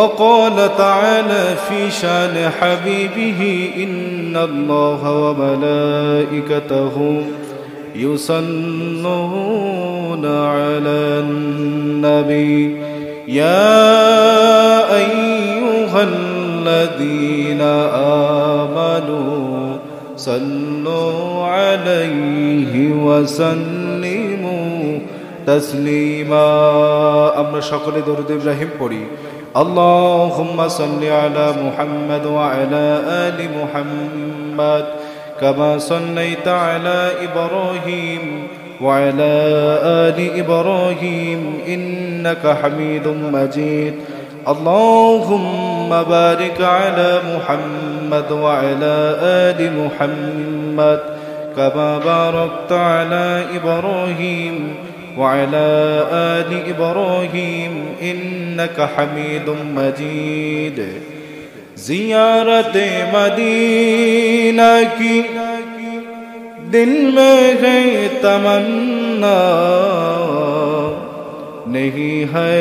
وقال تعالى في شان حبيبه إن الله وملائكته يصلون على النبي يا أيها الذين آمنوا صلوا عليه وسلموا تسليما আমরা সকলে দরুদ ইব্রাহিম পড়ি اللهم صل على محمد وعلى آل محمد كما صليت على إبراهيم وعلى آل إبراهيم إنك حميد مجيد اللهم بارك على محمد وعلى آل محمد كما باركت على إبراهيم وعلى آل إبراهيم إنك حميد مجيد زيارت مدینہ کی دل میں ہے تمنا نہیں ہے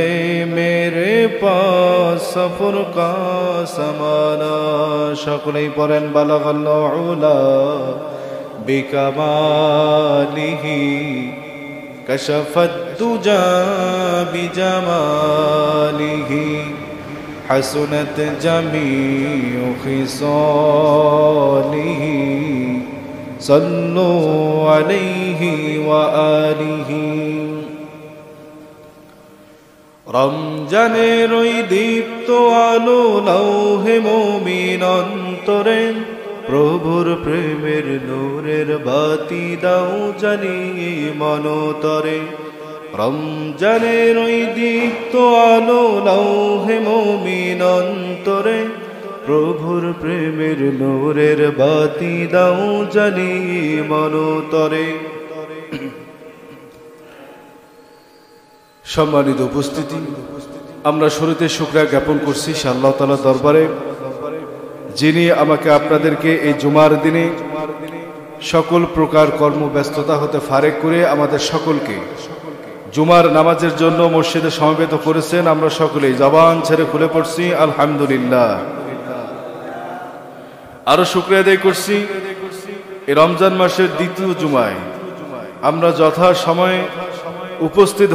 میرے پاس سفر کا سمانا সকলেই পড়েন بلغ العلا بكماله كشف الدجى بجماله حسنت جميع خصاله صلوا عليه وآله রমজানের ওই দীপ্ত আলো লৌহে মুমিন অন্তরে প্রভুর প্রেমের নূরের বাতি দাও জ্বালিয়ে মনতরে রমজানের ওই দীপ্ত আলো লৌহে মুমিন অন্তরে প্রভুর প্রেমের নূরের বাতি দাও জ্বালিয়ে মনতরে সম্মানিত উপস্থিতি আমরা শুরুতে শুকরিয়া জ্ঞাপন করছি আল্লাহ তাআলার দরবারে যিনি আমাকে আপনাদেরকে এই জুমার দিনে সকল প্রকার কর্মব্যস্ততা হতে ফারেক করে আমাদের সকলকে জুমার নামাজের জন্য মসজিদে সমবেত করেছেন আমরা সকলেই জবান ছেড়ে খুলে পড়ছি আলহামদুলিল্লাহ আরো শুকরিয়া আদায় করছি এই রমজান মাসের দ্বিতীয় জুমায় আমরা যথা সময়ে উপস্থিত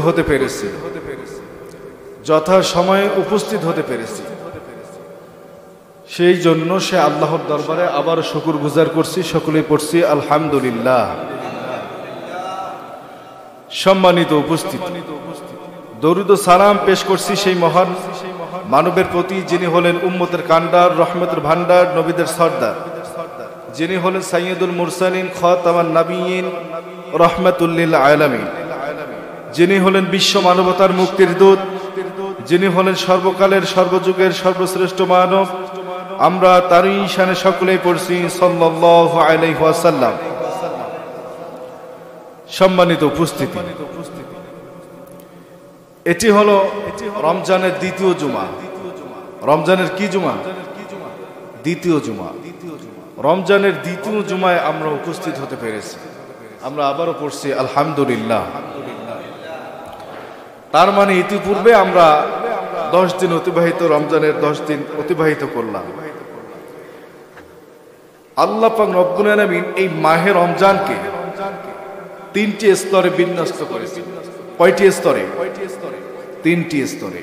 হতে পেরেছি সেই জন্য সে আল্লাহর দরবারে আবার শুকরগুজার করছি সকলেই পড়ছি আলহামদুলিল্লাহ সম্মানিত উপস্থিতি দরুদ ও সালাম পেশ করছি সেই মহান মানবের প্রতি যিনি হলেন উম্মতের কান্ডার রহমতের ভান্ডার নবীদের সর্দার যিনি হলেন সাইয়্যিদুল মুরসালিন খাতামান নবিয়্যিন রাহমাতুল লিল আলামিন যিনি হলেন বিশ্ব মানবতার মুক্তির দূত যিনি হলেন সর্বকালের সর্বযুগের সর্বশ্রেষ্ঠ মানব আমরা তারই শানে সকলেই পড়ছি সাল্লাল্লাহু আলাইহি ওয়াসাল্লাম সম্মানিত উপস্থিতি এটি হলো রমজানের দ্বিতীয় জুমা রমজানের কি জুমা দ্বিতীয় জুমা রমজানের দ্বিতীয় জুমায় আমরা উপস্থিত হতে পেরেছি আমরা আবারও পড়ছি আলহামদুলিল্লাহ তার মানে ইতিপূর্বে আমরা 10 দিন অতিবাহিত রমজানের 10 দিন অতিবাহিত করলাম আল্লাহ পাক রব্বুল আলামিন এই মাহে রমজানকে তিনটি স্তরে বিন্যস্ত করেছেন কয়টি স্তরে তিনটি স্তরে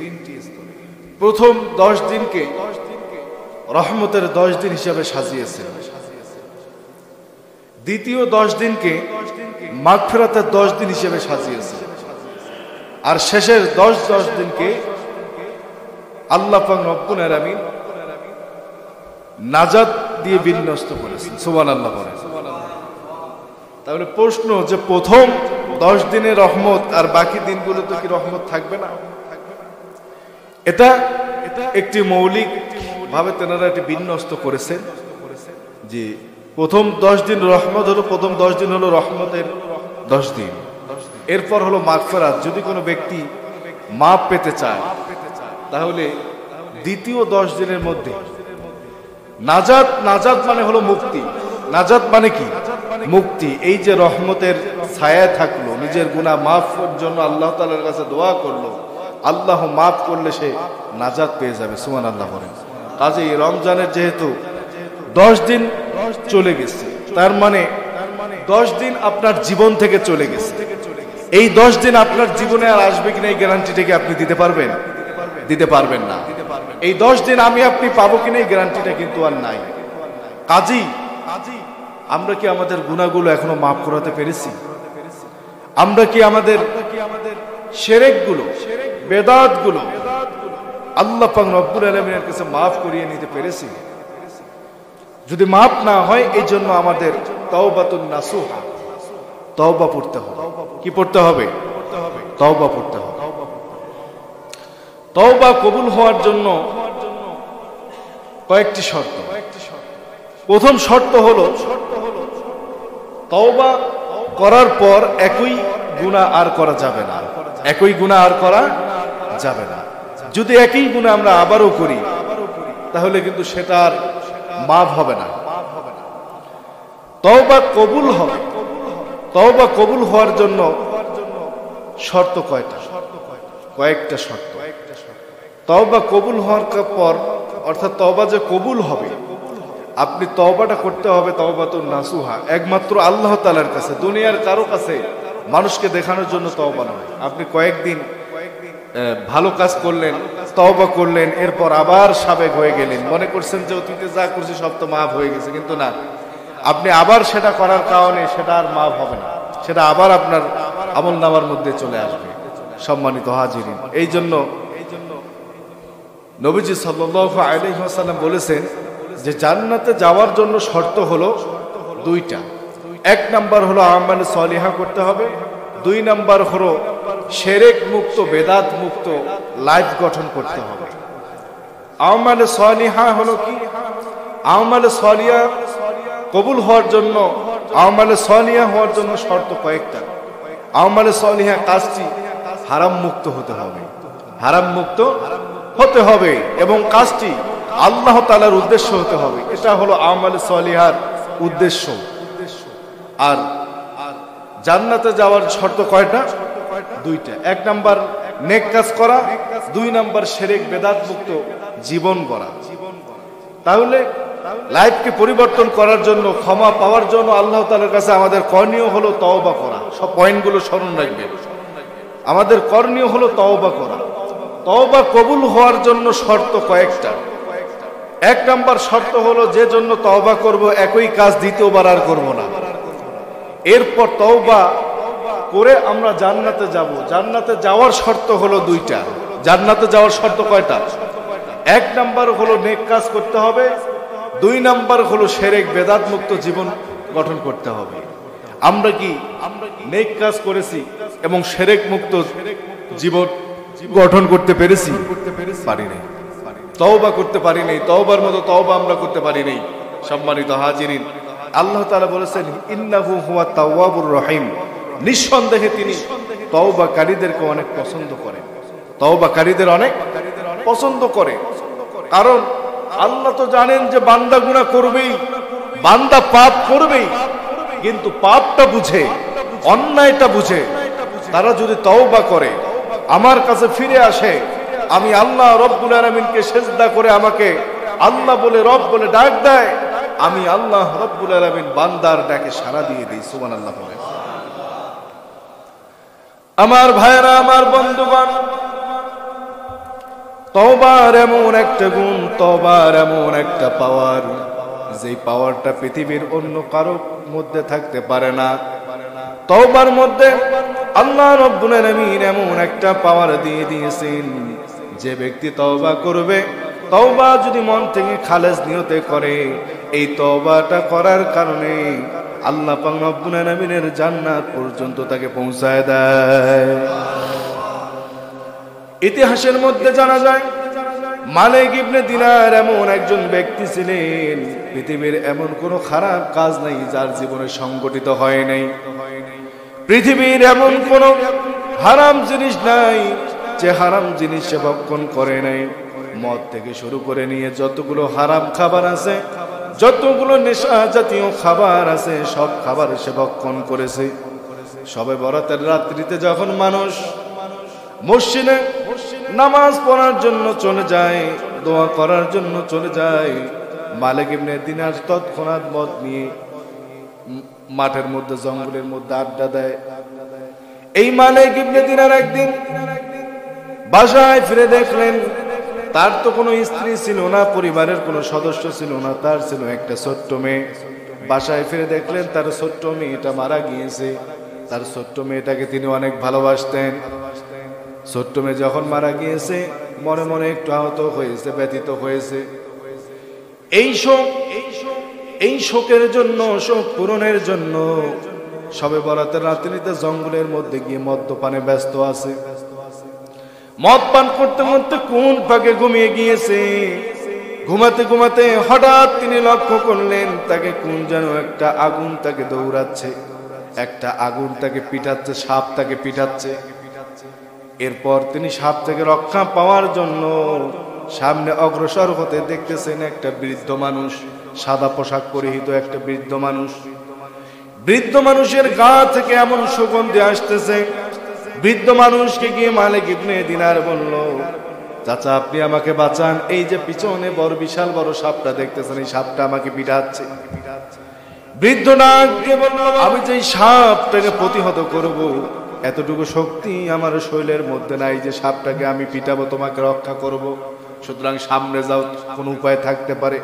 প্রথম 10 দিনকে রহমতের 10 দিন হিসাবে সাজিয়েছেন দ্বিতীয় 10 দিনকে মাগফিরাতের 10 দিন হিসাবে সাজিয়েছেন আর শেষের 10 দিনকে আল্লাহ পাক রব্বুল আলামিন নাজাত দিয়ে বিন্যস্ত করেছেন সুবহানাল্লাহ বলেন তাহলে প্রশ্ন যে প্রথম 10 দিনের রহমত আর বাকি দিনগুলোতে কি রহমত থাকবে না এটা একটি মৌলিক ভাবে তেনারা এটি বিন্যস্ত করেছেন যে প্রথম 10 দিন রহমত হলো প্রথম 10 দিন হলো রহমতের 10 দিন এরপর হলো মাগফিরাত যদি কোনো ব্যক্তি মাপ পেতে চায় তাহলে দ্বিতীয় 10 দিনের মধ্যে নাজাত মানে হলো মুক্তি নাজাত মানে কি মুক্তি এই যে রহমতের ছায়া থাকলো নিজের গুনাহ মাফের জন্য আল্লাহ তাআলার কাছে দোয়া করলো আল্লাহ মাফ করলে সে নাজাত পেয়ে যাবে। সুবহানাল্লাহ বলেন। কাজেই রমজানের যেহেতু 10 দিন চলে গেছে, তার মানে 10 দিন আপনার জীবন থেকে চলে গেছে। এই 10 দিন আপনার জীবনে আর আসবে কিনা এই গ্যারান্টিটাকে আপনি দিতে পারবেন? দিতে পারবেন না। এই 10 দিন আমি আপনি পাবো কিনা এই গ্যারান্টিটা কিন্তু আর নাই। কাজেই আমরা কি আমাদের গুনাহগুলো এখনো মাফ করাতে পেরেছি? আমরা কি আমাদের শিরকগুলো, বেদাতগুলো আল্লাহ পাক রব্বুল আলামিনের কাছে মাফ করিয়ে নিতে পেরেছি? যদি মাফ না হয়, এই জন্য আমাদের তাওবাতুন নাসুহা, তওবা পড়তে হবে। কি পড়তে হবে? তওবা পড়তে হবে। তওবা কবুল হওয়ার জন্য কয়েকটি শর্ত। প্রথম শর্ত হলো তওবা করার পর একই গুনাহ আর করা যাবে না। একই গুনাহ আর করা যাবে না। যদি একই গুনাহ আমরা আবারও করি, তাহলে কিন্তু সেটার মাফ হবে না। তওবা কবুল হবে। তওবা কবুল হওয়ার জন্য শর্ত কয়টা? কয়েকটা শর্ত। তওবা কবুল হওয়ার পর, অর্থাৎ তওবা যে কবুল হবে, আপনি তওবাটা করতে হবে তওবাতুন নাসুহা, একমাত্র আল্লাহ তাআলার কাছে, দুনিয়ার কারো কাছে মানুষকে দেখানোর জন্য তওবা নয়। আপনি কয়েকদিন ভালো কাজ করলেন, তওবা করলেন, এরপর আবার সাবেক হয়ে গেলেন, মনে করছেন যে অতীতে যা করছি সব তো মাফ হয়ে গেছে, কিন্তু না, আপনি আবার সেটা করার কারণে সেটা আর মাফ হবে না, সেটা আবার আপনার আমলনামার মধ্যে চলে আসবে। সম্মানিত হাজিরিন, এই জন্য নবীজি সাল্লাল্লাহু আলাইহি ওয়াসাল্লাম বলেছেন যে জান্নাতে যাওয়ার জন্য শর্ত হলো দুইটা। এক নাম্বার হলো আমাল সলিহা করতে হবে, 2 নাম্বার হলো শিরক মুক্ত, বেদাত মুক্ত লাইফ গঠন করতে হবে। আমাল সলিহা হলো কি? আমাল সলিহা কবুল হওয়ার জন্য, আমাল সলিহা হওয়ার জন্য শর্ত কয়েকটা। আমাল সলিহা কাজটি হারাম মুক্ত হতে হবে, হারাম মুক্ত হতে হবে, এবং কাজটি আল্লাহ তাআলার উদ্দেশ্য হতে হবে। এটা হলো আমাল সলিহার উদ্দেশ্য। আর জান্নাতে যাওয়ার শর্ত কয়টা? 2টা। 1 নাম্বার নেক কাজ করা, 2 নাম্বার শিরক বেদাত মুক্ত জীবন গড়া। তাহলে লাইফকে পরিবর্তন করার জন্য, ক্ষমা পাওয়ার জন্য আল্লাহ তাআলার কাছে আমাদের করণীয় হলো তওবা করা। সব পয়েন্টগুলো স্মরণ রাখবেন। আমাদের করণীয় হলো তওবা করা। তওবা কবুল হওয়ার জন্য শর্ত কয়েকটা। 1 নাম্বার শর্ত হলো যে জন্য তওবা করব একই কাজ দ্বিতীয়বার আর করব না। এরপর তওবা করে আমরা জান্নাতে যাব। জান্নাতে যাওয়ার শর্ত হলো 2টা। জান্নাতে যাওয়ার শর্ত কয়টা? 1 নাম্বার হলো নেক কাজ করতে হবে, 2 নাম্বার হলো শিরক বেদাত মুক্ত জীবন গঠন করতে হবে। আমরা কি নেক কাজ করেছি এবং শিরক মুক্ত জীবন গঠন করতে পেরেছি? পারি নাই। তওবা করতে পারি নাই, তওবার মতো তওবা আমরা করতে পারি নাই। সম্মানিত হাজিরিন, আল্লাহ তাআলা বলেছেন ইন্নাহু হুয়াত তাওয়াবুর রহিম, নিঃসন্দেহে তিনি তওবাকারীদেরকে অনেক পছন্দ করেন। তওবাকারীদের অনেক পছন্দ করে। কারণ আল্লাহ তো জানেন যে বান্দা গুনাহ করবেই, বান্দা পাপ করবেই, কিন্তু পাপটা বুঝে, অন্যায়টা বুঝে তারা যদি তওবা করে, আমার কাছে ফিরে আসে, আমি আল্লাহ রব্বুল আলামিনকে সিজদা করে আমাকে আল্লাহ বলে, রব বলে ডাক দেয়, আমি আল্লাহ রব্বুল আলামিন বান্দার ডাকে সাড়া দিয়ে দিই। সুবহানাল্লাহ বলে। আমার ভাইরা, আমার বন্ধুগণ, তওবার এমন একটা গুণ, তওবার এমন একটা পাওয়ার, যেই পাওয়ারটা পৃথিবীর অন্য কারো মধ্যে থাকতে পারে না। তওবার মধ্যে আল্লাহ রব্বুল আলামিন এমন একটা পাওয়ার দিয়ে দিয়েছেন, যে ব্যক্তি তওবা করবে, তওবা যদি মন থেকে খালেস নিয়তে করে, এই তওবাটা করার কারণে আল্লাহ পাক রব্বুল আলামিনের জান্নাত পর্যন্ত তাকে পৌঁছায় দেয়। ইতিহাসের মধ্যে জানা যায় মালিক ইবনে দিনার এমন একজন ব্যক্তি ছিলেন, পৃথিবীর এমন কোনো খারাপ কাজ নাই যার জীবনে সংগঠিত হয় নাই। পৃথিবীর এমন কোনো হারাম জিনিস নাই যে হারাম জিনিস সে ভক্ষণ করে নাই। মদ থেকে শুরু করে নিয়ে যতগুলো হারাম খাবার আছে, যতগুলো নেশা জাতীয় খাবার আছে, সব খাবার সে ভক্ষণ করেছে। শবে বরাতের রাত্রিতে যখন মানুষ মসজিদে নামাজ পড়ার জন্য চলে যায়, দোয়া করার জন্য চলে যায়। মালিক ইবনে দিনার তৎক্ষণাৎ মত নিয়ে মাঠের মধ্যে জঙ্গলের মধ্যে আড্ডা দেয়। এই মালিক ইবনে দিনার একদিন বাসায় ফিরে দেখলেন তার তো কোনো স্ত্রী ছিল না, পরিবারের কোনো সদস্য ছিল না, তার ছিল একটা ছোট্ট মেয়ে। বাসায় ফিরে দেখলেন তার ছোট্ট মেয়েটা মারা গিয়েছে। তার ছোট্ট মেয়েটাকে তিনি অনেক ভালোবাসতেন। ছোট্ট মেয়ে যখন মারা গিয়েছে মনে মনে একটু আহত হয়েছে, ব্যথিত হয়েছে। এই শোকের জন্য, শোক পূরণের জন্য সবে বরাতের রাত্রিতে জঙ্গলের মধ্যে গিয়ে মদ্যপানে ব্যস্ত আছে। মদ পান করতে করতে কোন ফাঁকে ঘুমিয়ে গিয়েছে। ঘুমাতে ঘুমাতে হঠাৎ তিনি লক্ষ্য করলেন তাকে কোন যেন একটা আগুন তাকে দৌড়াচ্ছে, একটা আগুন তাকে পিটাচ্ছে, সাপ তাকে পিটাচ্ছে। এরপর তিনি সাপ থেকে রক্ষা পাওয়ার জন্য সামনে অগ্রসর হতে দেখতেছেন একটা বৃদ্ধ মানুষ, সাদা পোশাক পরিহিত একটা বৃদ্ধ মানুষ। বৃদ্ধ মানুষের গা থেকে এমন সুগন্ধি আসতেছে। বৃদ্ধ মানুষকে গিয়ে মালিক ইবনে দিনার বলল, চাচা আপনি আমাকে বাঁচান, এই যে পিছনে বড় বিশাল বড় সাপটা দেখতেছেন, এই সাপটা আমাকে পিটাচ্ছে। বৃদ্ধ ডাক দিয়ে বলল, আমি যে সাপটাকে প্রতিহত করব এতটুকু শক্তি আমার শরীরের মধ্যে নাই যে সাপটাকে আমি পিটাবো, তোমাকে রক্ষা করব। সুতরাং সামনে যাও, কোন উপায় থাকতে পারে।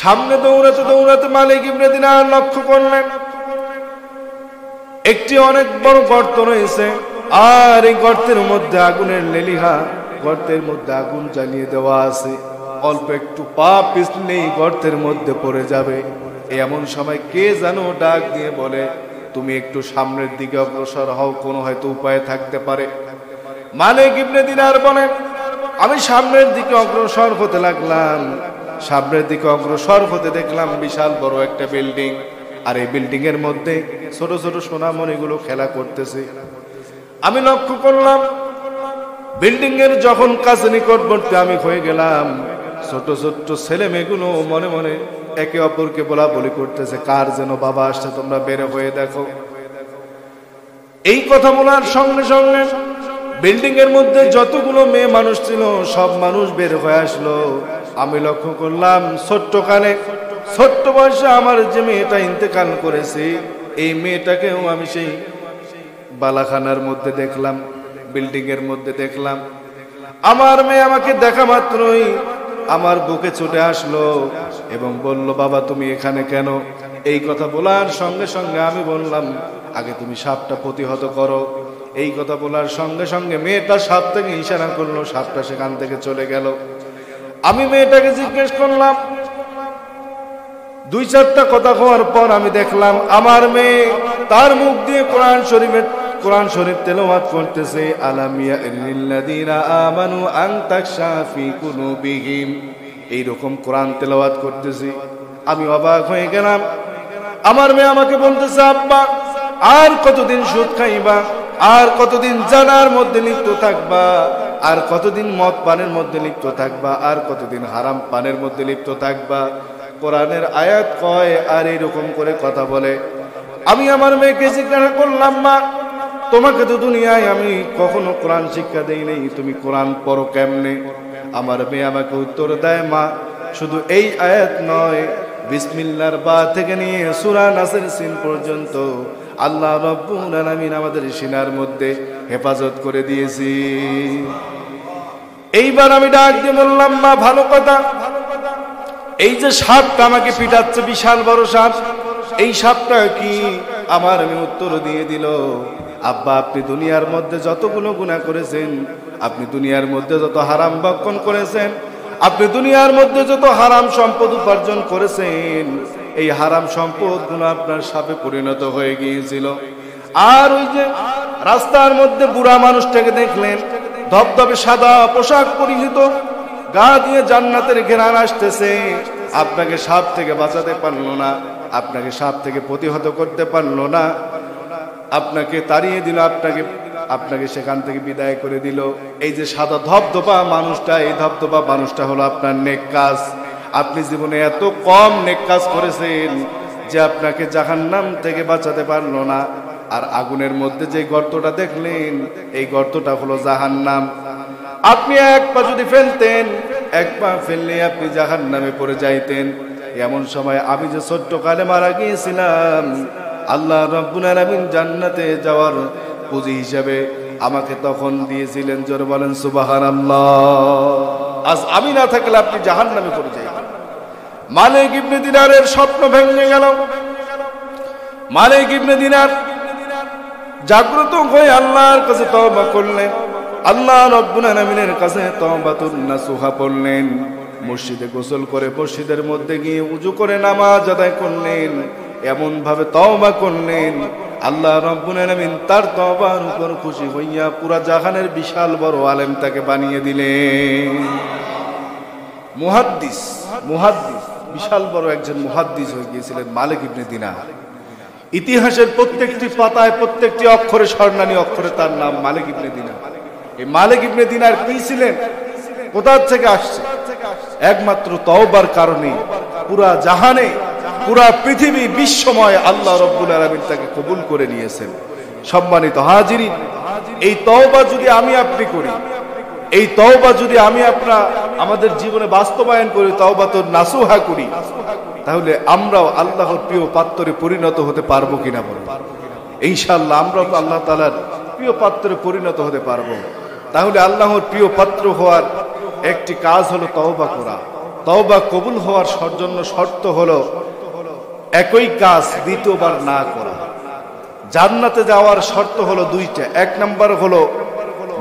সামনে দৌড়াতে দৌড়াতে মালিক ইবনে দিনার লক্ষ্য করলেন একটি অনেক বড় গর্ত রয়েছে, আর এই গর্তের মধ্যে আগুনের লেলিহা, গর্তের মধ্যে আগুন জ্বালিয়ে দেওয়া আছে। অল্প একটু পা পিছলেই গর্তের মধ্যে পড়ে যাবে। এমন সময় কে যেন ডাক দিয়ে বলে, তুমি একটু সামনের দিকে অগ্রসর হও, কোনো হয়তো উপায় থাকতে পারে। মালিক ইবনে দিনার বলেন, আমি সামনের দিকে অগ্রসর হতে লাগলাম। সামনের দিকে অগ্রসর হতে দেখলাম বিশাল বড় একটা বিল্ডিং, আর এই বিল্ডিং এর মধ্যে ছোট ছোট সোনামণিগুলো খেলা করতেছে। আমি লক্ষ্য করলাম বিল্ডিং এর যখন কাছে নিকটবর্তী আমি হয়ে গেলাম, ছোট ছোট ছেলে মেয়েগুলো মনে মনে একে অপরকে বলা বলি করতেছে, কার যেন বাবা আসছে, তোমরা বের হয়ে দেখো। এই কথা বলার সঙ্গে সঙ্গে বিল্ডিং এর মধ্যে যতগুলো মেয়ে মানুষ ছিল সব মানুষ বের হয়ে আসলো। আমি লক্ষ্য করলাম ছোট্ট কালে, ছোট্ট বয়সে আমার যে মেয়েটা ইন্তেকাল করেছে, এই মেয়েটাকেও আমি সেই বালাখানার মধ্যে দেখলাম, বিল্ডিং এর মধ্যে দেখলাম। আমার মেয়ে আমাকে দেখা মাত্রই আমার বুকে ছুটে আসলো এবং বলল, বাবা তুমি এখানে কেন? এই কথা বলার সঙ্গে সঙ্গে আমি বললাম, আগে তুমি সাপটা প্রতিহত করো। এই কথা বলার সঙ্গে সঙ্গে মেয়েটা সাপ থেকে ইশারা করলো, সাপটা সেখান থেকে চলে গেল। আমি মেয়েটাকে জিজ্ঞেস করলাম, দুই চারটা কথা হওয়ার পর আমি দেখলাম আমার মেয়ে তার মুখ দিয়ে কোরআন শরীফ তেলাওয়াত করতেছে, আলাম ইয়ালিল্লাযীনা আমানু আন তাখশা ফি কুলুবিহিম, এইরকম কোরআন তেলাওয়াত করতেছি। আমি অবাক হয়ে গেলাম। আমার মেয়ে আমাকে বলতেছে, আব্বা আর কতদিন সুদ খাইবা, আর কতদিন জানার মধ্যে লিপ্ত থাকবা, আর কতদিন মদ পানের মধ্যে লিপ্ত থাকবা, আর কতদিন হারাম পানের মধ্যে লিপ্ত থাকবা? কোরআনের আয়াত কয় আর এরকম করে কথা বলে। আমি আমার মেয়েকে জিজ্ঞাসা করলাম, মা তোমাকে তো দুনিয়ায় আমি কখনো কোরআন শিক্ষা দেই নাই, তুমি কোরআন পড়ো কেমনে? আমার মেয়ে আমাকে উত্তর দেয়, মা শুধু এই আয়াত নয়, বিসমিল্লাহর বা থেকে নিয়ে সূরা নাসের সিন পর্যন্ত আল্লাহ রাব্বুল আলামিন আমাদের সিনার মধ্যে হেফাজত করে দিয়েছি। এইবার আমি ডাক দিয়ে বললাম, মা ভালো কথা, এই যে সাপটা আমাকে পিটাচ্ছে, বিশাল বড় সাপ, এই সাপটা কি? আমার মেয়ে উত্তর দিয়ে দিল, আব্বা আপনি দুনিয়ার মধ্যে যতগুলো গুনাহ করেছেন, আপনি দুনিয়ার মধ্যে যত হারাম ভক্ষণ করেছেন, আপনি দুনিয়ার মধ্যে যত হারাম সম্পদ উপার্জন করেছেন, এই হারাম সম্পদ গুলো আপনার সাপে পরিণত হয়ে গিয়েছিল। আর ওই যে রাস্তার মধ্যে বুড়া মানুষটাকে দেখলেন, ধবধবে সাদা পোশাক পরিহিত, গা দিয়ে জান্নাতের ঘ্রাণ আসতেছে, আপনাকে সাপ থেকে বাঁচাতে পারলো না, আপনাকে সাপ থেকে প্রতিহত করতে পারলো না, আপনাকে তাড়িয়ে দিল, আপনাকে সেখান থেকে বিদায় করে দিল। এই যে সাদা ধবধবা মানুষটা, এই ধবধবা মানুষটা হলো আপনার নেক কাজ। আপনি জীবনে এত কম নেক কাজ করেছেন যে আপনাকে জাহান্নাম থেকে বাঁচাতে পারলো না, আর আগুনের মধ্যে যে গর্তটা দেখলেন এই গর্তটা হলো জাহান্নাম। আপনি এক পা যদি ফেলতেন, এক পা ফেললে আপনি জাহান্নামে পড়ে যাইতেন। এমন সময় আমি যে ছোট্ট কালে মারা গিয়েছিলাম, আল্লাহ রাব্বুল আলামিন জান্নাতে যাওয়ার পুঁজি হিসেবে আমাকে তখন দিয়েছিলেন। জোরে বলেন সুবহানাল্লাহ। আজ আমি না থাকলে আপনি জাহান্নামে পড়ে যাইতেন। মালিক ইবনে দিনারের স্বপ্ন ভেঙে গেল। মালিক ইবনে দিনার জাগ্রত হয়ে আল্লাহর কাছে তওবা করলেন। আল্লাহ রাব্বুল আলামিনের কাছে তওবাতুন নাসুহা পড়লেন। মসজিদে গোসল করে মসজিদের মধ্যে গিয়ে উযু করে নামাজ আদায় করলেন। এমন ভাবে তওবা করলেন, আল্লাহ রাব্বুল আলামিন তার তওবার উপর খুশি হইয়া পুরা জাহানের বিশাল বড় আলেম তাকে বানিয়ে দিলেন। মুহাদ্দিস বিশাল বড় একজন মুহাদ্দিস হয়ে গিয়েছিলেন মালিক ইবনে দিনার। ইতিহাসের প্রত্যেকটি পাতায় প্রত্যেকটি অক্ষরে স্বর্ণালী অক্ষরে তার নাম মালিক ইবনে দিনার। এই মালিক ইবনে দিনার কি ছিলেন, কোথা থেকে আসছে? একমাত্র তওবার কারণে পুরা জাহানে, পুরা পৃথিবী বিশ্বময় আল্লাহ রাব্বুল আলামিন তাকে কবুল করে নিয়েছেন। সম্মানিত হাজিরিন, এই তওবা যদি আমি আপনি করি, এই তওবা যদি আমি আমাদের জীবনে বাস্তবায়ন করি, তওবাতুন নাসুহা করি, তাহলে আমরাও আল্লাহর প্রিয় পাত্রে পরিণত হতে পারবো কিনা বলুন? ইনশাআল্লাহ আমরাও তো আল্লাহ তাআলার প্রিয় পাত্রে পরিণত হতে পারবো। তাহলে আল্লাহর প্রিয় পাত্র হওয়ার একটি কাজ হলো তওবা করা। তওবা কবুল হওয়ার জন্য শর্ত হলো একই কাজ দ্বিতীয়বার না করা। জান্নাতে যাওয়ার শর্ত হলো দুইটা। এক নাম্বার হলো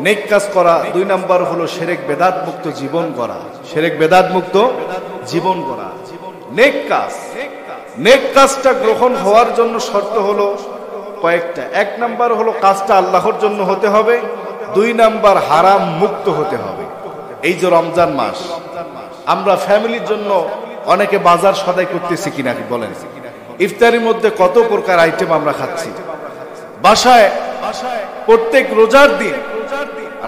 নেক কাজ করা, দুই নাম্বার হলো শিরক বেদাত মুক্ত জীবন করা। শিরক বেদাত মুক্ত জীবন করা। নেক কাজটা গ্রহণ হওয়ার জন্য শর্ত হলো কয়েকটা। এক নাম্বার হলো কাজটা আল্লাহর জন্য হতে হবে, দুই নাম্বার হারাম মুক্ত হতে হবে। এই যে রমজান মাস, আমরা ফ্যামিলির জন্য অনেকে বাজার সদাই করতেছি কিনা বলেন? ইফতারির মধ্যে কত প্রকার আইটেম আমরা খাচ্ছি। বাসায় প্রত্যেক রোজার দিন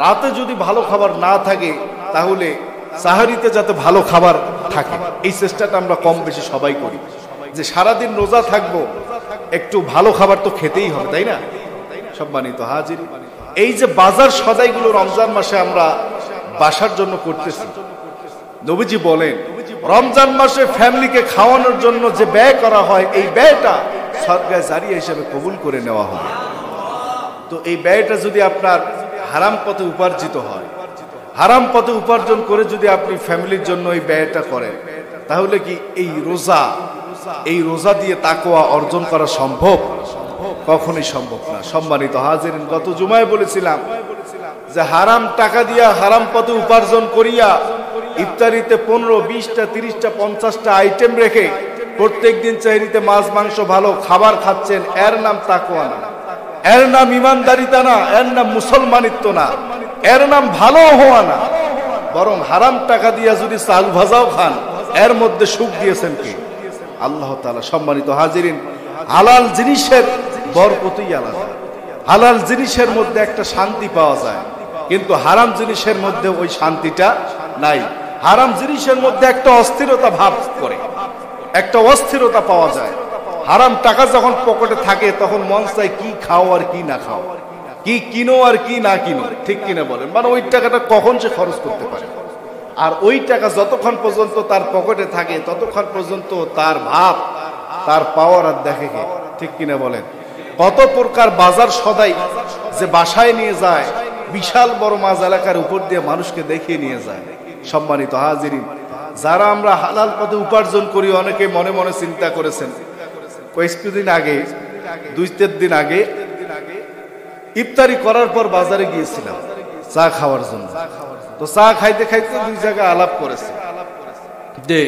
রাতে যদি ভালো খাবার না থাকে, তাহলে সাহারিতে যাতে ভালো খাবার থাকে, এই চেষ্টাটা আমরা কম বেশি সবাই করি, যে সারাদিন রোজা থাকবো, একটু ভালো খাবার তো খেতেই হবে, তাই না? সম্মানিত হাজির, এই যে বাজার সদাইগুলো রমজান মাসে আমরা বাসার জন্য করতেছি, নবীজি বলেন রমজান মাসে ফ্যামিলিকে খাওয়ানোর জন্য যে ব্যয় করা হয়, এই ব্যয়টা সদকায়ে জারিয়া হিসেবে কবুল করে নেওয়া হবে। তো এই ব্যয়টা যদি আপনার হারাম পথে উপার্জিত হয়, হারাম পথে উপার্জন করে যদি আপনি ফ্যামিলির জন্য এই ব্যয়টা করেন, তাহলে কি এই রোজা দিয়ে তাকওয়া অর্জন করা সম্ভব? কখনোই সম্ভব না। সম্মানিত হাজিরিন, গত জুমায় বলেছিলাম যে হারাম টাকা দিয়া হারাম পথে উপার্জন করিয়া ইফতারিতে 15, 20টা, 30টা, 50টা আইটেম রেখে প্রত্যেক দিন চাইরিতে মাছ মাংস ভালো খাবার খাচ্ছেন, এর নাম তাকওয়া না, এর নাম ইমানদারিতা না, এর নাম মুসলমানিত্ব না, এর নাম ভালো হওয়া না। বরং হারাম টাকা দিয়া যদি চাল ভাজাও খান, এর মধ্যে সুখ দিয়েছেন কে? আল্লাহ তাআলা। সম্মানিত হাজিরিন, হালাল জিনিসের বরকতই আলাদা। হালাল জিনিসের মধ্যে একটা শান্তি পাওয়া যায়, কিন্তু হারাম জিনিসের মধ্যে ওই শান্তিটা নাই। হারাম জিনিসের মধ্যে একটা অস্থিরতা ভাব করে, একটা অস্থিরতা পাওয়া যায়। হারাম টাকা যখন পকেটে থাকে, তখন মন চায় কি খাও আর কি না খাও, কি কিনো আর কি না কিনো, ঠিক কিনা বলেন? মানে ওই টাকাটা কখন সে খরচ করতে পারে। আর ওই টাকা যতক্ষণ পর্যন্ত তার পকেটে থাকে, ততক্ষণ পর্যন্ত তার ভাব, তার পাওয়ার আর দেখে কে, ঠিক কিনা বলেন? কত প্রকার বাজার সদাই যে বাসায় নিয়ে যায়, বিশাল বড় মাছ এলাকার উপর দিয়ে মানুষকে দেখিয়ে নিয়ে যায়। সম্মানিত হাজিরিন, যারা আমরা হালাল পথে উপার্জন করি, অনেকে মনে মনে চিন্তা করেছেন, কয়েকদিন আগে, 2-3 দিন আগে ইফতারি করার পর বাজারে গিয়েছিলাম চা খাওয়ার জন্য। তো চা খাইতে খাইতে 2 জায়গায় আলাপ করেছে যে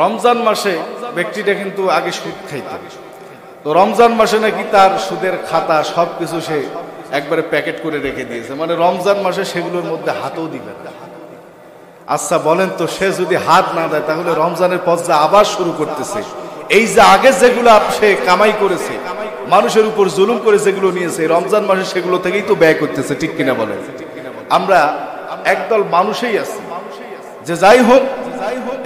রমজান মাসে ব্যক্তিটা কিন্তু আগে সুদ খাইত, তো রমজান মাসে নাকি তার সুদের খাতা সবকিছু সে একবারে প্যাকেট করে রেখে দিয়েছে, মানে রমজান মাসে সেগুলোর মধ্যে হাতও দিবে না। আচ্ছা বলেন তো, সে যদি হাত না দেয়, তাহলে রমজানের পর যে আবার শুরু করতেছে, এই যে আগে যেগুলো সে কামাই করেছে, মানুষের উপর জুলুম করে যেগুলো নিয়েছে, রমজান মাসে সেগুলো থেকেই তো ব্যয় করতেছে, ঠিক কিনা বলেন? আমরা একদল মানুষই আছি যে যাই হোক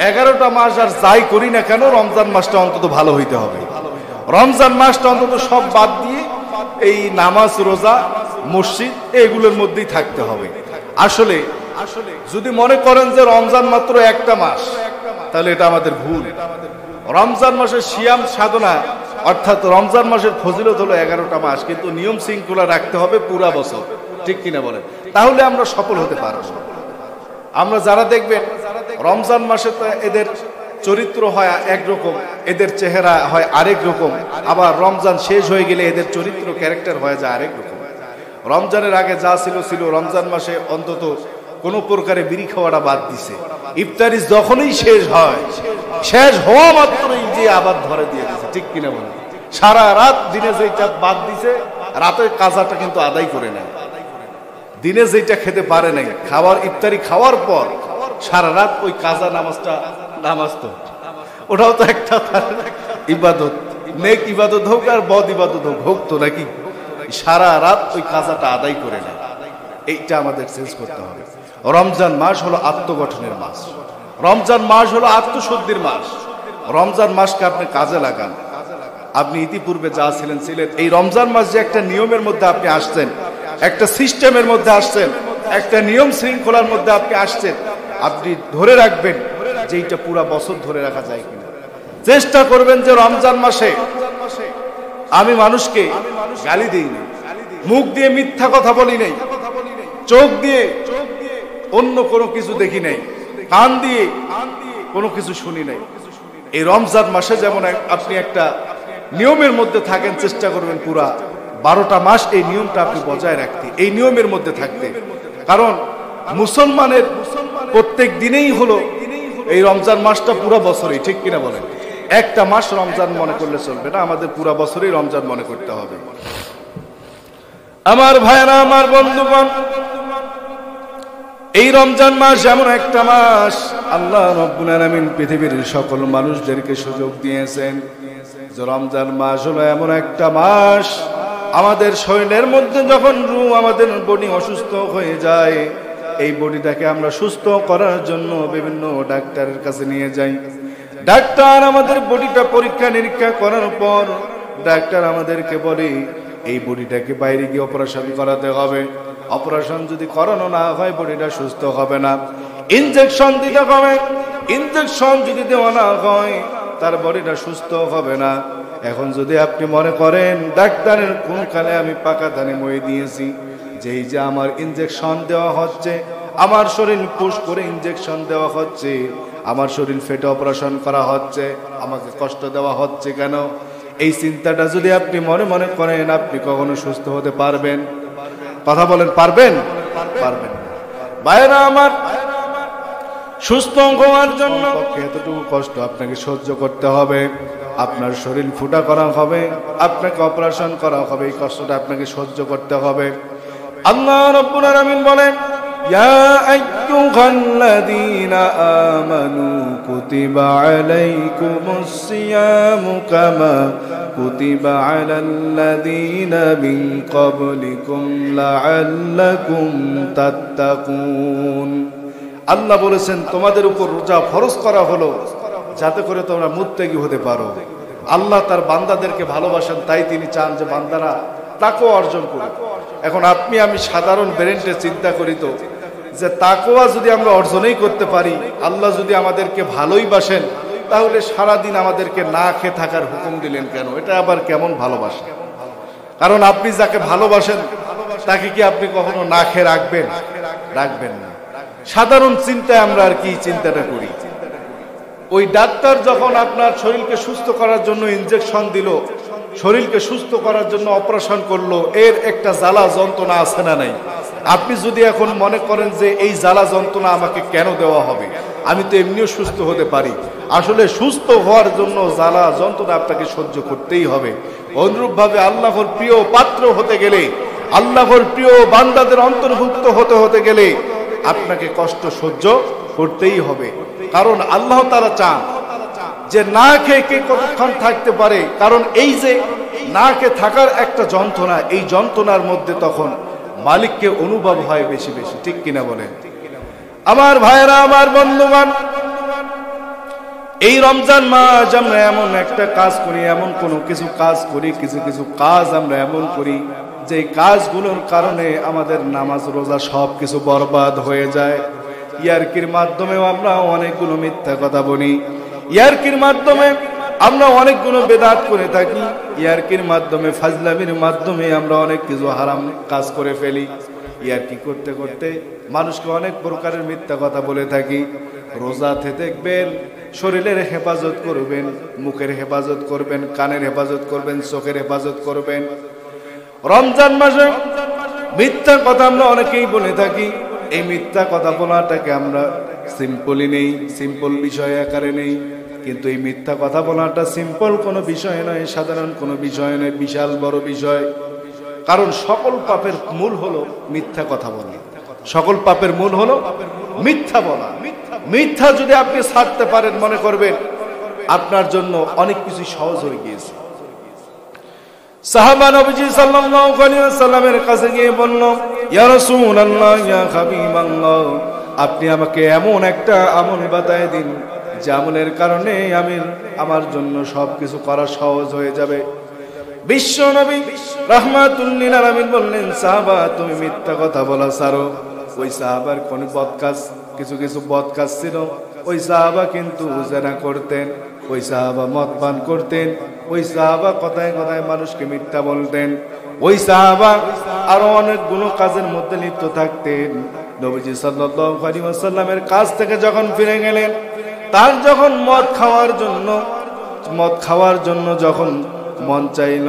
11টা মাস আর যাই করি না কেন, রমজান মাসটা অন্তত ভালো হইতে হবে। রমজান মাসটা অন্তত সব বাদ দিয়ে এই নামাজ রোজা মসজিদ এগুলোর মধ্যেই থাকতে হবে। আসলে যদি মনে করেন যে রমজান মাত্র একটা মাস, তাহলে এটা আমাদের ভুল। রমজান মাসের সিয়াম সাধনা অর্থাৎ রমজান মাসের ফজিলত হলো 11টা মাস, কিন্তু নিয়ম শৃঙ্খলা রাখতে হবে পুরা বছর, ঠিক কিনা বলেন? তাহলে আমরা সফল হতে পারবো। আমরা যারা দেখবেন রমজান মাসে এদের চরিত্র হয় একরকম, এদের চেহারা হয় আরেক রকম, আবার রমজান শেষ হয়ে গেলে এদের চরিত্র ক্যারেক্টার হয়ে যায় আরেক রকম। রমজানের আগে যা ছিল রমজান মাসে অন্তত কোনো প্রকারে বিড়ি খাওয়াটা বাদ দিছে। ইফতারি যখনই শেষ হয়, শেষ হওয়া মাত্রই যে আবার ধরে দিয়ে দিছে, ঠিক কিনা বলে? সারা রাত দিনে যেটা বাদ দিছে রাতের কাজাটা কিন্তু আদায় করে নেয়। দিনে যেটা খেতে পারে নাই, খাওয়ার ইফতারি খাওয়ার পর সারা রাত ওই কাজা নামাজ তো ওটাও তো একটা ইবাদত, নেক ইবাদত হোক আর বদ ইবাদত হোক তো নাকি, সারা রাত ওই কাজাটা আদায় করে নেয়। এইটা আমাদের চেঞ্জ করতে হবে। রমজান মাস হলো আত্মগঠনের মাস, রমজান মাস হলো আত্মশুদ্ধির মাস। রমজান মাসকে আপনি কাজে লাগান। আপনি ইতিপূর্বে যা ছিলেন, এই রমজান মাস যে একটা নিয়মের মধ্যে আপনি আসছেন, একটা সিস্টেমের মধ্যে আসছেন, একটা নিয়ম শৃঙ্খলার মধ্যে আপনি আসছেন, আপনি ধরে রাখবেন যে এইটা পুরা বছর ধরে রাখা যায় কিনা। চেষ্টা করবেন যে রমজান মাসে আমি মানুষকে গালি দিই নাই, মুখ দিয়ে মিথ্যা কথা বলি নাই, চোখ দিয়ে অন্য কোনো কিছু দেখি নাই, কান দিয়ে কোনো কিছু শুনি নাই। এই রমজান মাসে যেমন আপনি একটা নিয়মের মধ্যে থাকেন, চেষ্টা করবেন পুরা 12টা মাস এই নিয়মটা আপনি বজায় রাখতে, এই নিয়মের মধ্যে থাকতে। কারণ মুসলমানের প্রত্যেক দিনেই হলো এই রমজান মাসটা পুরো বছরই, ঠিক কিনা বলেন? একটা মাস রমজান মনে করলে চলবে না, আমাদের পুরো বছরই রমজান মনে করতে হবে। আমার ভাইরা, আমার বন্ধুগণ, এই রমজান মাস এমন একটা মাস আল্লাহ রাব্বুল আলামিন পৃথিবীর সকল মানুষদেরকে সুযোগ দিয়েছেন যে রমজান মাস হলো এমন একটা মাস, আমাদের শরীরের মধ্যে যখন আমাদের বডি অসুস্থ হয়ে যায়, এই বডিটাকে আমরা সুস্থ করার জন্য বিভিন্ন ডাক্তারের কাছে নিয়ে যাই। ডাক্তার আমাদের বডিটা পরীক্ষা নিরীক্ষা করার পর ডাক্তার আমাদেরকে বলে এই বডিটাকে বাইরে গিয়ে অপারেশন করাতে হবে। অপারেশন যদি করানো না হয় বডিটা সুস্থ হবে না। ইনজেকশন দিতে হবে, ইনজেকশন যদি দেওয়া না হয় তার বডিটা সুস্থ হবে না। এখন যদি আপনি মনে করেন ডাক্তারের কোন কালে আমি পাকা ধানে মই দিয়েছি, যেই যে আমার ইনজেকশন দেওয়া হচ্ছে, আমার শরীর পুশ করে ইনজেকশন দেওয়া হচ্ছে, আমার শরীর ফেটে অপারেশন করা হচ্ছে, আমাকে কষ্ট দেওয়া হচ্ছে কেন? এই চিন্তাটা যদি আপনি মনে মনে করেন, আপনি কখনো সুস্থ হতে পারবেন? কথা বলেন, পারবেন? পারবেন। ভাইরা আমার, সুস্থ হওয়ার জন্য এতটুকু কষ্ট আপনাকে সহ্য করতে হবে। আপনার শরীর ফুটা করা হবে, আপনাকে অপারেশন করা হবে, এই কষ্টটা আপনাকে সহ্য করতে হবে। আল্লাহ রাব্বুল আলামিন বলেন, ইয়া আইয়ুহাল্লাযীনা আমানু কুতিবা আলাইকুমুস সিয়ামু কামা কুতিবা আলাল্লাযীনা মিন ক্বাবলিকুম লাআল্লাকুম তাত্তাকুন। আল্লাহ বলেছেন তোমাদের উপর রোজা ফরজ করা হলো যাতে করে তোমরা মুত্তাকি হতে পারো। আল্লাহ তার বান্দাদেরকে ভালোবাসেন, তাই তিনি চান যে বান্দারা তাকওয়া অর্জন করুক। এখন আপনি আমি সাধারণ ব্রেনটে চিন্তা করি তো যে তাকওয়া যদি আমরা অর্জনই করতে পারি, আল্লাহ যদি আমাদেরকে ভালোই বাসেন, তাহলে সারাদিন আমাদেরকে না খেয়ে থাকার হুকুম দিলেন কেন? এটা আবার কেমন ভালোবাসা? কারণ আপনি যাকে ভালোবাসেন তাকে কি আপনি কখনো না খেয়ে রাখবেন? রাখবেন না। সাধারণ চিন্তায় আমরা আর কি চিন্তাটা করি। ওই ডাক্তার যখন আপনার শরীরকে সুস্থ করার জন্য ইনজেকশন দিল, শরীরকে সুস্থ করার জন্য অপারেশন করলো, এর একটা জ্বালা যন্ত্রণা আছে না নাই? আপনি যদি এখন মনে করেন যে এই জ্বালা যন্ত্রণা আমাকে কেন দেওয়া হবে, আমি তো এমনিও সুস্থ হতে পারি, আসলে সুস্থ হওয়ার জন্য জ্বালা যন্ত্রণা আপনাকে সহ্য করতেই হবে। অনুরূপভাবে আল্লাহর প্রিয় পাত্র হতে গেলে, আল্লাহর প্রিয় বান্দাদের অন্তর্ভুক্ত হতে গেলে আপনাকে কষ্ট সহ্য করতেই হবে। কারণ আল্লাহ তাআলা চান যে না খেয়ে কে কতক্ষণ থাকতে পারে। কারণ এই যে না খেয়ে থাকার একটা যন্ত্রণা, এই যন্ত্রণার মধ্যে তখন মালিককে অনুভব হয় বেশি বেশি, ঠিক কিনা বলেন? আমার ভাইরা, আমার বন্ধুগণ, এই রমজান মাস আমরা এমন একটা কাজ করি, এমন কোনো কিছু কাজ করি, কিছু কিছু কাজ আমরা এমন করি যে কাজগুলোর কারণে আমাদের নামাজ রোজা সব কিছু বরবাদ হয়ে যায়। ইয়ারকির মাধ্যমেও আমরা অনেকগুলো মিথ্যা কথা বলি, ইয়ারকির মাধ্যমে আমরা অনেকগুলো বেদাত করে থাকি, ইয়ারকির মাধ্যমে ফাজলামির মাধ্যমে আমরা অনেক কিছু হারাম কাজ করে ফেলি। ইয়ারকি করতে করতে মানুষকে অনেক প্রকারের মিথ্যা কথা বলে থাকি। রোজাতে দেখবেন শরীরের হেফাজত করবেন, মুখের হেফাজত করবেন, কানের হেফাজত করবেন, চোখের হেফাজত করবেন। রমজান মাসে মিথ্যা কথা আমরা অনেকেই বলে থাকি। এই মিথ্যা কথা বলাটাকে আমরা সিম্পলি নেই, সিম্পল বিষয় আকারে নেই, কিন্তু এই মিথ্যা কথা বলাটা সিম্পল কোনো বিষয় নয়, সাধারণ কোনো বিষয় নয়, বিশাল বড় বিষয়। কারণ সকল পাপের মূল হলো মিথ্যা কথা বলা, সকল পাপের মূল হলো মিথ্যা বলা। মিথ্যা যদি আপনি ছাড়তে পারেন, মনে করবেন আপনার জন্য অনেক কিছু সহজ হয়ে গিয়েছে। সাহাবা নবীজি সাল্লাল্লাহু আলাইহি ওয়াসাল্লামের কাছে গিয়ে বলল, ইয়া রাসূলুল্লাহ, ইয়া হাবিবাল্লাহ, আপনি আমাকে এমন একটা আমল বাতায় দিন যে আমলের কারণে আমার জন্য সবকিছু করা সহজ হয়ে যাবে। বিশ্ব নবী রাহমাতুল লিল আলামিন বললেন, সাহাবা তুমি মিথ্যা কথা বলা ছাড়ো। ওই সাহাবার কোন বদকাজ, কিছু কিছু বদকাজ ছিল। ওই সাহাবা কিন্তু জিনা করতেন, ওই সাহাবা মদ পান করতেন, ওই সাহাবা কথায় কথায় মানুষকে মিথ্যা বলতেন, ওই সাহাবা আরো অনেকগুলো কাজের মধ্যে লিপ্ত থাকতেন। নবীজি সাল্লাল্লাহু আলাইহি ওয়াসাল্লামের কাছ থেকে যখন ফিরে গেলেন, তার যখন মদ খাওয়ার জন্য যখন মন চাইল,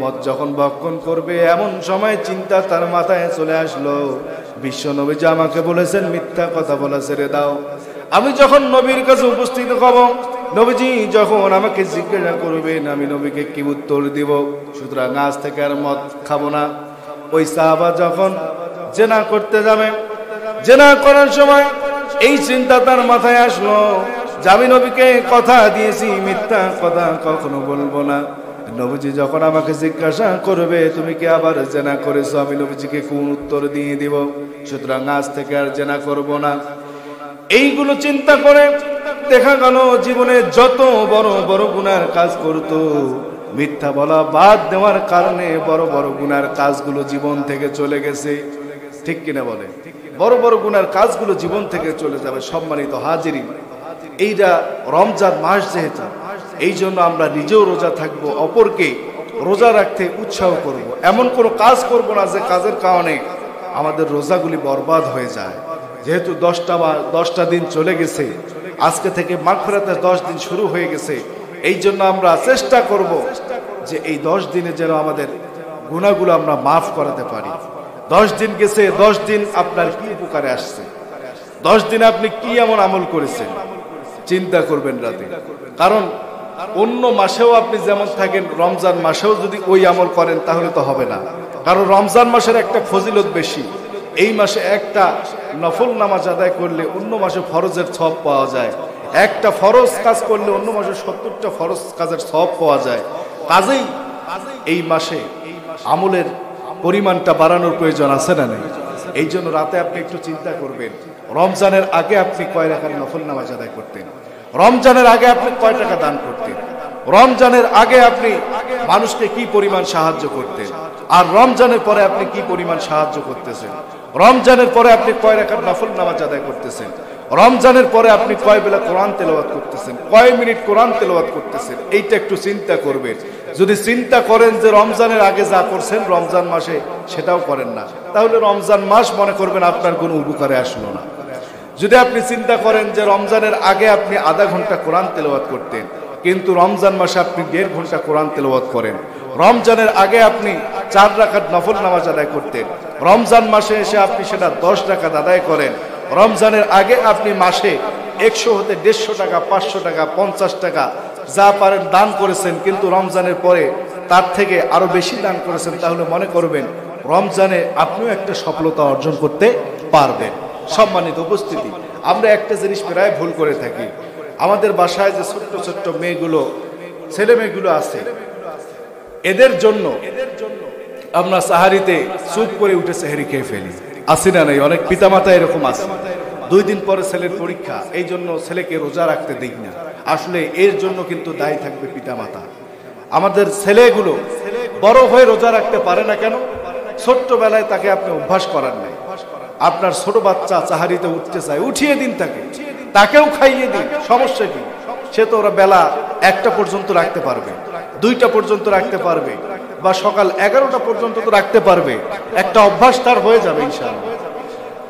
মদ যখন ভক্ষণ করবে, এমন সময় চিন্তা তার মাথায় চলে আসলো, বিশ্ব নবীজি আমাকে বলেছেন মিথ্যা কথা বলা ছেড়ে দাও। আমি যখন নবীর কাছে উপস্থিত হব, নবীজি যখন আমাকে জিজ্ঞাসা করবেন, আমি নবীকে কি উত্তর দিব? সুতরাং আজ থেকে আর মদ খাবো না। ওই সাহাবা যখন জিনা করতে যাবে, জিনা করার সময় এই চিন্তা তার মাথায় আসলো যে আমি নবীকে কথা দিয়েছি মিথ্যা কথা কখনো বলবো না। নবীজি যখন আমাকে জিজ্ঞাসা করবে তুমি কি আবার জিনা করেছো, আমি নবীজিকে কোন উত্তর দিয়ে দিব? সুতরাং আজ থেকে আর জিনা করব না। এইগুলো চিন্তা করে দেখা গেল জীবনে যত বড় বড় গুনার কাজ করত, মিথ্যা বলা বাদ দেওয়ার কারণে বড় বড় গুনার কাজগুলো জীবন থেকে চলে গেছে। ঠিক কিনা বলে? বড় বড় গুনার কাজগুলো জীবন থেকে চলে যাবে। সম্মানিত হাজিরিন, এইটা রমজান মাস যেহেতু, এই জন্য আমরা নিজেও রোজা থাকবো, অপরকে রোজা রাখতে উৎসাহ করব। এমন কোনো কাজ করব না যে কাজের কারণে আমাদের রোজাগুলি বরবাদ হয়ে যায়। যেহেতু 10টা দিন চলে গেছে, আজকে থেকে মাগফিরাতের 10 দিন শুরু হয়ে গেছে, এই জন্য আমরা চেষ্টা করব যে এই 10 দিনে যেন আমাদের গুনাহগুলো আমরা মাফ করাতে পারি। 10 দিন গেছে, 10 দিন আপনার কি উপকারে আসছে, 10 দিনে আপনি কি এমন আমল করেছেন চিন্তা করবেন রাতে। কারণ অন্য মাসেও আপনি যেমন থাকেন, রমজান মাসেও যদি ওই আমল করেন তাহলে তো হবে না। কারণ রমজান মাসের একটা ফজিলত বেশি। এই মাসে একটা নফল নামাজ আদায় করলে অন্য মাসে ফরজের সওয়াব পাওয়া যায়। একটা ফরজ কাজ করলে অন্য মাসে 70টা ফরজ কাজের সওয়াব পাওয়া যায়। কাজেই এই মাসে আমলের পরিমাণটা বাড়ানোর প্রয়োজন আছে না নেই? এই জন্য রাতে আপনি একটু চিন্তা করবেন, রমজানের আগে আপনি কয় রাকাত নফল নামাজ আদায় করতেন, রমজানের আগে আপনি কয় টাকা দান করতেন, রমজানের আগে আপনি মানুষকে কি পরিমাণ সাহায্য করতেন, আর রমজানের পরে আপনি কি পরিমাণ সাহায্য করতেছেন, রমজানের পরে আপনি কয় রাকাত নফল নামাজ আদায় করতেছেন, রমজানের পরে আপনি কয় বেলা কোরআন তেলাওয়াত করতেছেন, কয় মিনিট কোরআন তেলাওয়াত করতেছেন। এইটা একটু চিন্তা করবেন। যদি চিন্তা করেন যে রমজানের আগে যা করছেন রমজান মাসে সেটাও করেন না, তাহলে রমজান মাস মনে করবেন আপনার কোনো উপকারে আসলো না। যদি আপনি চিন্তা করেন যে রমজানের আগে আপনি আধা ঘন্টা কোরআন তেলাওয়াত করতেন, কিন্তু রমজান মাসে আপনি 1.5 ঘন্টা কোরআন তেলাওয়াত করেন, রমজানের আগে আপনি 4 রাকাত নফল নামাজ আদায় করতেন, রমজান মাসে এসে আপনি সেটা 10 রাকাত আদায় করেন, রমজানের আগে আপনি মাসে 100 হতে 150 টাকা, 500 টাকা, 50 টাকা যা পারেন দান করেছেন, কিন্তু রমজানের পরে তার থেকে আরো বেশি দান করেছেন, তাহলে মনে করবেন রমজানে আপনিও একটা সফলতা অর্জন করতে পারবেন। সম্মানিত উপস্থিতি, আমরা একটা জিনিস প্রায় ভুল করে থাকি। আমাদের বাসায় যে ছোট্ট ছোট্ট মেয়েগুলো, ছেলে মেয়েগুলো আছে, এদের জন্য আমরা সাহারিতে চুপ করে উঠে সেহরি খেয়ে ফেলি। আসি না নাই? অনেক পিতামাতা এরকম আছে 2 দিন পরে ছেলের পরীক্ষা, এই জন্য ছেলেকে রোজা রাখতে দেই না। আসলে এর জন্য কিন্তু দায়ী থাকবে পিতামাতা। আমাদের ছেলেগুলো বড় হয়ে রোজা রাখতে পারে না কেন? ছোট্টবেলায় তাকে আপনি অভ্যাস করার নাই। আপনার ছোট বাচ্চা চাহারিতে উঠতে চায়, উঠিয়ে দিন, তাকেও খাইয়ে দিন, সমস্যা কি? সে তো ওরা বেলা 1টা পর্যন্ত রাখতে পারবে, 2টা পর্যন্ত রাখতে পারবে, বা সকাল 11টা পর্যন্ত তো রাখতে পারবে। একটা অভ্যাস তার হয়ে যাবে ইনশাআল্লাহ।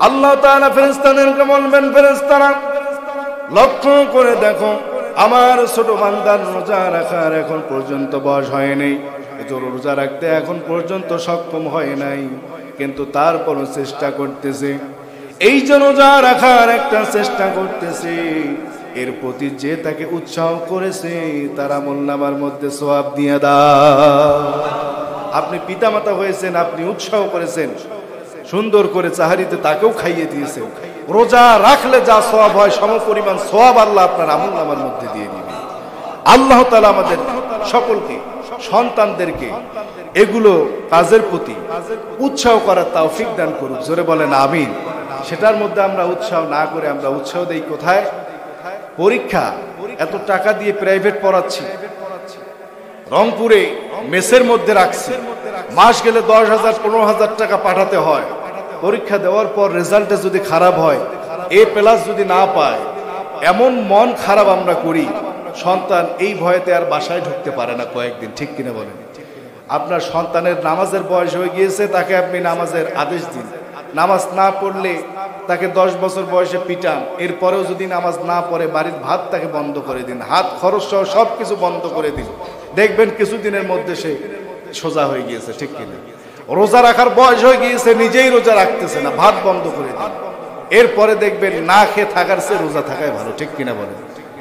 আল্লাহ তাআলা ফেরেশতাদেরকে বলবেন, ফেরেশতারা লক্ষ্য করে দেখো, আমার ছোট বান্দার রোজা রাখার এখন পর্যন্ত বয়স হয়নি, রোজা রাখতে এখন পর্যন্ত সক্ষম হয় নাই, কিন্তু তারপরও চেষ্টা করতেছে। এই যে রোজা রাখার একটা চেষ্টা করতেছে, এর প্রতি যে তাকে উৎসাহ করেছে তার আমলনামার মধ্যে সওয়াব দিয়ে দাও। আপনি পিতামাতা হয়েছেন, আপনি উৎসাহ করেছেন, সুন্দর করে চাহারিতে তাকেও খাইয়ে দিয়েছেন। রোজা রাখলে যা সওয়াব হয় সমপরিমাণ সওয়াব আল্লাহ আপনার আমলনামার মধ্যে দিয়ে দিবেন। আল্লাহ তাআলা আমাদের সকলকে, সন্তানদেরকে এগুলো কাজের প্রতি উৎসাহ করার তৌফিক দান করুক। জোরে বলেন আমিন। সেটার মধ্যে আমরা উৎসাহ না করে আমরা উৎসাহ দেই কোথায়? পরীক্ষা। এত টাকা দিয়ে প্রাইভেট পড়াচ্ছি, রংপুরে মেসের মধ্যে রাখছি, মাস গেলে 10,000 15,000 টাকা পাঠাতে হয়। পরীক্ষা দেওয়ার পর রেজাল্টে যদি খারাপ হয়, A+ যদি না পায়, এমন মন খারাপ আমরা করি, সন্তান এই ভয়েতে আর বাসায় ঢুকতে পারে না কয়েকদিন। ঠিক কিনা বলেন? আপনার সন্তানের নামাজের বয়স হয়ে গিয়েছে, তাকে আপনি নামাজের আদেশ দিন, নামাজ না পড়লে তাকে 10 বছর বয়সে পিটান, এরপরেও যদি নামাজ না পড়ে বাড়ির ভাত তাকে বন্ধ করে দিন, হাত খরচ সহ সবকিছু বন্ধ করে দিন, দেখবেন কিছুদিনের মধ্যে সে সোজা হয়ে গিয়েছে। ঠিক কিনা? রোজা রাখার বয়স হয়ে গিয়েছে, নিজেই রোজা রাখতেছে না, ভাত বন্ধ করে দিন, এরপরে দেখবেন না খেয়ে থাকার চেয়ে রোজা থাকাই ভালো। ঠিক কিনা বলেন?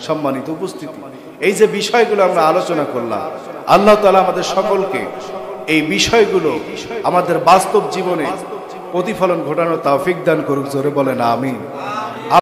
সম্মানিত উপস্থিতি, এই যে বিষয়গুলো আমরা আলোচনা করলাম, আল্লাহ তাআলা আমাদের সকলকে এই বিষয়গুলো আমাদের বাস্তব জীবনে প্রতিফলন ঘটানোর তৌফিক দান করুক। জোরে বলেন আমিন।